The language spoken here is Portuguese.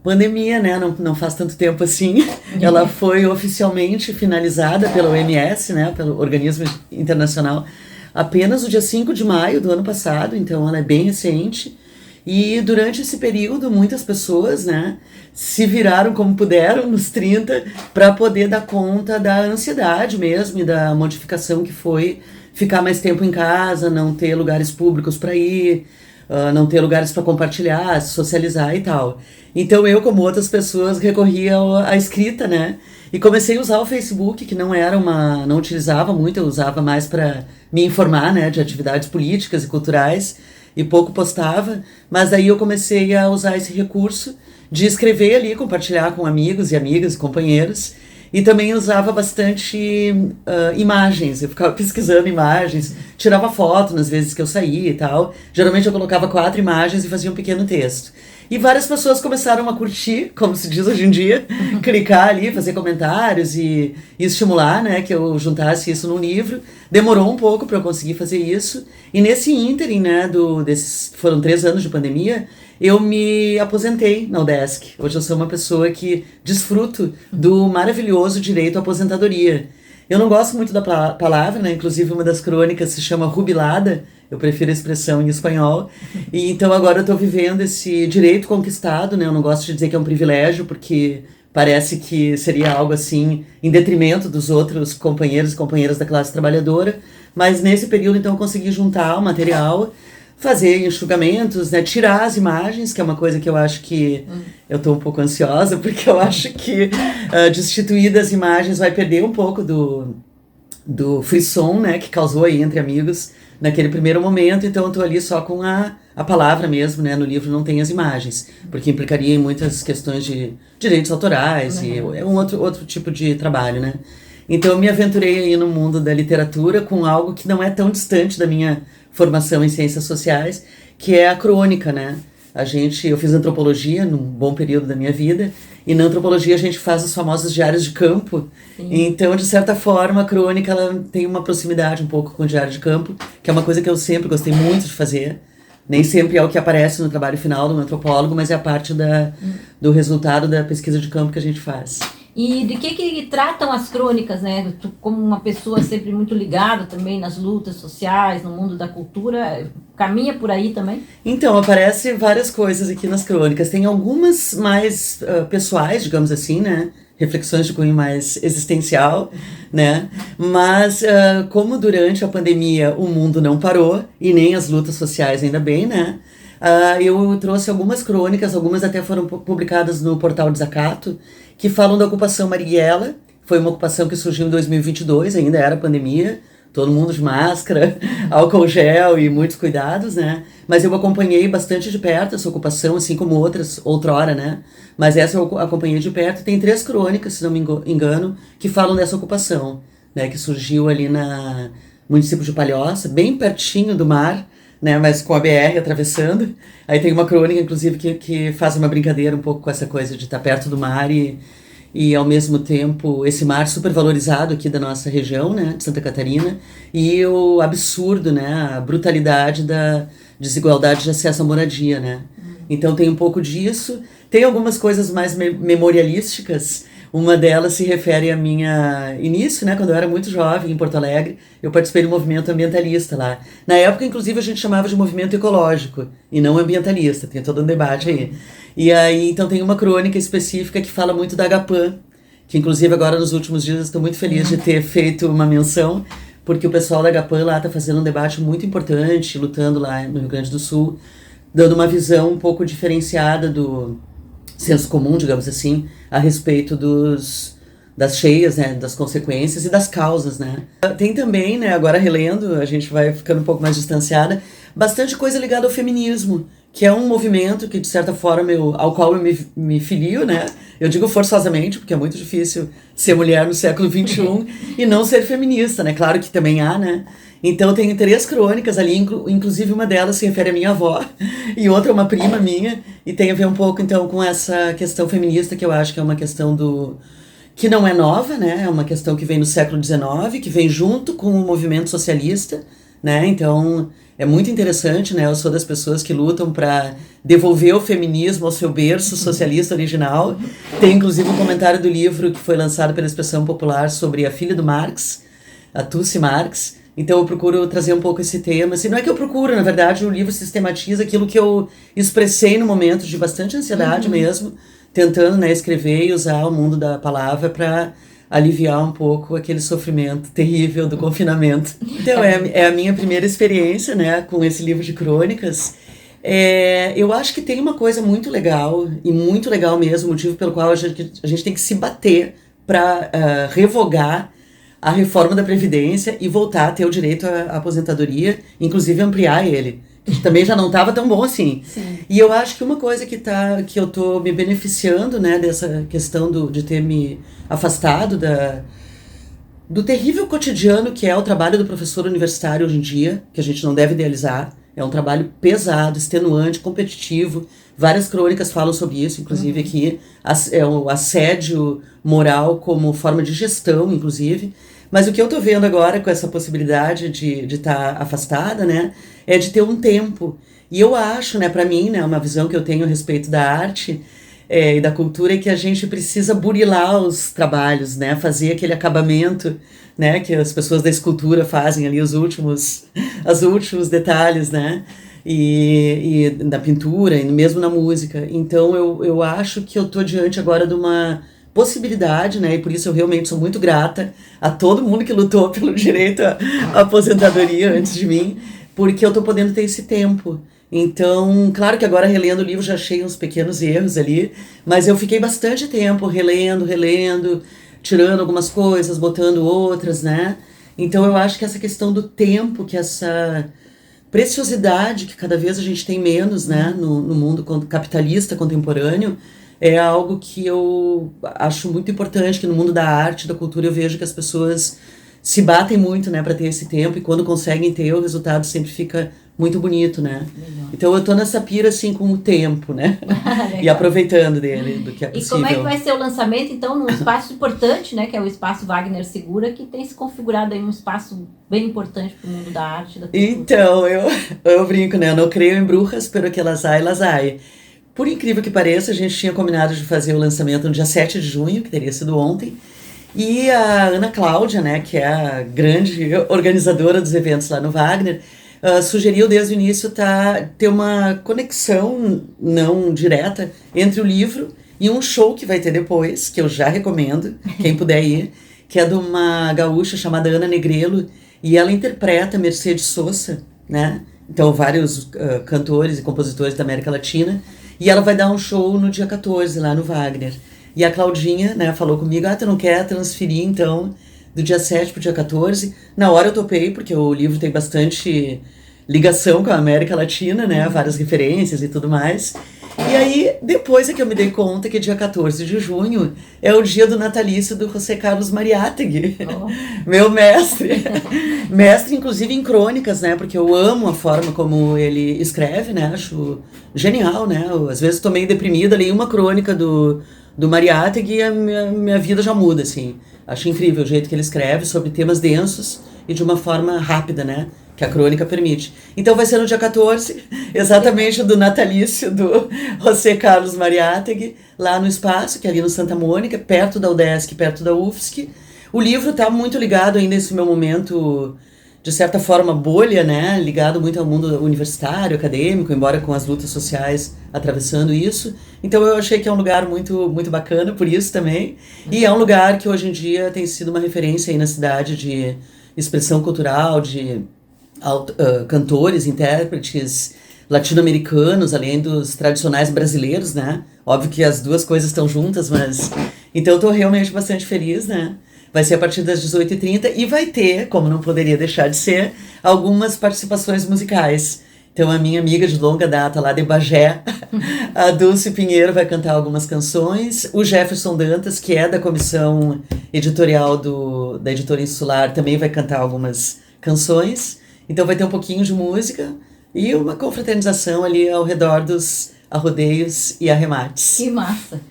Pandemia, né? Não faz tanto tempo assim. Ela foi oficialmente finalizada pela OMS, né? Pelo Organismo Internacional, apenas no dia 5 de maio do ano passado, então ela é bem recente. E durante esse período, muitas pessoas, né, se viraram como puderam nos 30 para poder dar conta da ansiedade mesmo e da modificação que foi ficar mais tempo em casa, não ter lugares públicos para ir, não ter lugares para compartilhar, socializar e tal. Então eu, como outras pessoas, recorri à escrita, né? E comecei a usar o Facebook, que não utilizava muito, eu usava mais para me informar, né, de atividades políticas e culturais, e pouco postava, mas daí eu comecei a usar esse recurso de escrever ali, compartilhar com amigos e amigas, companheiros, e também usava bastante imagens, eu ficava pesquisando imagens, tirava foto nas vezes que eu saía e tal, geralmente eu colocava 4 imagens e fazia um pequeno texto. E várias pessoas começaram a curtir, como se diz hoje em dia, clicar ali, fazer comentários e estimular, né, que eu juntasse isso num livro. Demorou um pouco para eu conseguir fazer isso. E nesse ínterim, né, foram 3 anos de pandemia, eu me aposentei na UDESC. Hoje eu sou uma pessoa que desfruto do maravilhoso direito à aposentadoria. Eu não gosto muito da palavra, né? Inclusive uma das crônicas se chama rubilada, eu prefiro a expressão em espanhol. E então agora eu estou vivendo esse direito conquistado, né? Eu não gosto de dizer que é um privilégio, porque parece que seria algo assim em detrimento dos outros companheiros e companheiras da classe trabalhadora. Mas nesse período então eu consegui juntar o material, fazer enxugamentos, né, tirar as imagens, que é uma coisa que eu acho que eu estou um pouco ansiosa, porque eu acho que destituir das imagens vai perder um pouco do frisson, né, que causou aí entre amigos naquele primeiro momento. Então eu estou ali só com a palavra mesmo, né, no livro não tem as imagens, porque implicaria em muitas questões de direitos autorais e é um outro tipo de trabalho, né. Então eu me aventurei aí no mundo da literatura com algo que não é tão distante da minha formação em ciências sociais, que é a crônica, né? Eu fiz antropologia num bom período da minha vida, e na antropologia a gente faz os famosos diários de campo. Sim. Então, de certa forma, a crônica ela tem uma proximidade um pouco com o diário de campo, que é uma coisa que eu sempre gostei muito de fazer. Nem sempre é o que aparece no trabalho final do antropólogo, mas é a parte do resultado da pesquisa de campo que a gente faz. E de que tratam as crônicas, né? Tu, como uma pessoa sempre muito ligada também nas lutas sociais, no mundo da cultura, caminha por aí também? Então, aparece várias coisas aqui nas crônicas. Tem algumas mais pessoais, digamos assim, né? Reflexões de cunho mais existencial, né? Mas como durante a pandemia o mundo não parou, e nem as lutas sociais, ainda bem, né? Eu trouxe algumas crônicas, algumas até foram publicadas no portal Desacato, que falam da ocupação Marighella. Foi uma ocupação que surgiu em 2022, ainda era pandemia, todo mundo de máscara, álcool gel e muitos cuidados, né? Mas eu acompanhei bastante de perto essa ocupação, assim como outras, outrora, né? Mas essa eu acompanhei de perto. Tem 3 crônicas, se não me engano, que falam dessa ocupação, né? Que surgiu ali no município de Palhoça, bem pertinho do mar, né, mas com a BR atravessando. Aí tem uma crônica, inclusive, que faz uma brincadeira um pouco com essa coisa de estar perto do mar e ao mesmo tempo, esse mar super valorizado aqui da nossa região, né, de Santa Catarina, e o absurdo, né, a brutalidade da desigualdade de acesso à moradia, né. Então tem um pouco disso. Tem algumas coisas mais memorialísticas. Uma delas se refere a minha início, né, quando eu era muito jovem, em Porto Alegre. Eu participei do movimento ambientalista lá. Na época, inclusive, a gente chamava de movimento ecológico e não ambientalista. Tem todo um debate aí. E aí, então, tem uma crônica específica que fala muito da Agapan, que inclusive agora nos últimos dias estou muito feliz de ter feito uma menção, porque o pessoal da Agapan lá está fazendo um debate muito importante, lutando lá no Rio Grande do Sul, dando uma visão um pouco diferenciada do senso comum, digamos assim, a respeito das cheias, né, das consequências e das causas, né. Tem também, né, agora relendo, a gente vai ficando um pouco mais distanciada, bastante coisa ligada ao feminismo, que é um movimento que, de certa forma, ao qual eu me filio, né. Eu digo forçosamente, porque é muito difícil ser mulher no século XXI e não ser feminista, né. Claro que também há, né. Então tem 3 crônicas ali, inclusive uma delas se refere à minha avó e outra a uma prima minha, e tem a ver um pouco então com essa questão feminista, que eu acho que é uma questão que não é nova, né? É uma questão que vem no século XIX, que vem junto com o movimento socialista, né? Então, é muito interessante, né? Eu sou das pessoas que lutam para devolver o feminismo ao seu berço socialista original. Tem, inclusive, um comentário do livro que foi lançado pela Expressão Popular sobre a filha do Marx, a Tussi Marx. Então, eu procuro trazer um pouco esse tema. Assim, não é que eu procuro, na verdade, o livro sistematiza aquilo que eu expressei no momento de bastante ansiedade mesmo, tentando, né, escrever e usar o mundo da palavra para aliviar um pouco aquele sofrimento terrível do confinamento. Então, é a minha primeira experiência, né, com esse livro de crônicas. Eu acho que tem uma coisa muito legal, e muito legal mesmo, motivo pelo qual a gente tem que se bater para revogar a reforma da Previdência e voltar a ter o direito à aposentadoria, inclusive ampliar ele, que também já não estava tão bom assim. Sim. E eu acho que uma coisa que eu estou me beneficiando, né, dessa questão de ter me afastado do terrível cotidiano que é o trabalho do professor universitário hoje em dia, que a gente não deve idealizar. É um trabalho pesado, extenuante, competitivo. Várias crônicas falam sobre isso, inclusive aqui. É o assédio moral como forma de gestão, inclusive. Mas o que eu estou vendo agora com essa possibilidade de estar afastada, né, é de ter um tempo. E eu acho, né, para mim, né, uma visão que eu tenho a respeito da arte e da cultura é que a gente precisa burilar os trabalhos, né, fazer aquele acabamento, né, que as pessoas da escultura fazem ali, os últimos detalhes, né, e da pintura, e mesmo na música. Então eu acho que eu estou diante agora de uma possibilidade, né, e por isso eu realmente sou muito grata a todo mundo que lutou pelo direito à aposentadoria antes de mim, porque eu estou podendo ter esse tempo. Então, claro que agora relendo o livro já achei uns pequenos erros ali, mas eu fiquei bastante tempo relendo, tirando algumas coisas, botando outras, né? Então eu acho que essa questão do tempo, que essa preciosidade que cada vez a gente tem menos, né, no mundo capitalista contemporâneo, é algo que eu acho muito importante, que no mundo da arte, da cultura, eu vejo que as pessoas se batem muito, né, para ter esse tempo, e quando conseguem ter, o resultado sempre fica muito bonito, né? Legal. Então eu tô nessa pira, assim, com o tempo, né? E aproveitando dele, do que é possível. E como é que vai ser o lançamento, então, num espaço importante, né, que é o Espaço Wagner Segura, que tem se configurado aí um espaço bem importante para o mundo da arte, da cultura. Então, eu brinco, né? Eu não creio em bruxas, pero que elas hay. Por incrível que pareça, a gente tinha combinado de fazer o lançamento no dia 7 de junho, que teria sido ontem, e a Ana Cláudia, né, que é a grande organizadora dos eventos lá no Wagner, sugeriu desde o início ter uma conexão não direta entre o livro e um show que vai ter depois, que eu já recomendo, quem puder ir, que é de uma gaúcha chamada Ana Negrello, e ela interpreta Mercedes Sosa, né? Então vários cantores e compositores da América Latina, e ela vai dar um show no dia 14 lá no Wagner. E a Claudinha, né, falou comigo, tu não quer transferir então do dia 7 pro dia 14? Na hora eu topei, porque o livro tem bastante ligação com a América Latina, né, várias referências e tudo mais. E aí, depois é que eu me dei conta que dia 14 de junho é o dia do natalício do José Carlos Mariátegui, meu mestre. Mestre, inclusive, em crônicas, né? Porque eu amo a forma como ele escreve, né? Acho genial, né? Às vezes estou meio deprimida, li uma crônica do Mariátegui e a minha vida já muda, assim. Acho incrível o jeito que ele escreve sobre temas densos e de uma forma rápida, né? Que a crônica permite. Então vai ser no dia 14, exatamente do natalício do José Carlos Mariátegui, lá no espaço, que é ali no Santa Mônica, perto da UDESC, perto da UFSC. O livro está muito ligado ainda nesse meu momento, de certa forma, bolha, né? Ligado muito ao mundo universitário, acadêmico, embora com as lutas sociais atravessando isso. Então eu achei que é um lugar muito, muito bacana, por isso também. E é um lugar que hoje em dia tem sido uma referência aí na cidade de expressão cultural, de cantores, intérpretes latino-americanos, além dos tradicionais brasileiros, né? Óbvio que as duas coisas estão juntas, mas... Então eu tô realmente bastante feliz, né? Vai ser a partir das 18h30 e vai ter, como não poderia deixar de ser, algumas participações musicais. Então a minha amiga de longa data lá de Bagé, a Dulce Pinheiro, vai cantar algumas canções. O Jefferson Dantas, que é da comissão editorial da Editora Insular, também vai cantar algumas canções. Então vai ter um pouquinho de música e uma confraternização ali ao redor dos arrodeios e arremates. Que massa!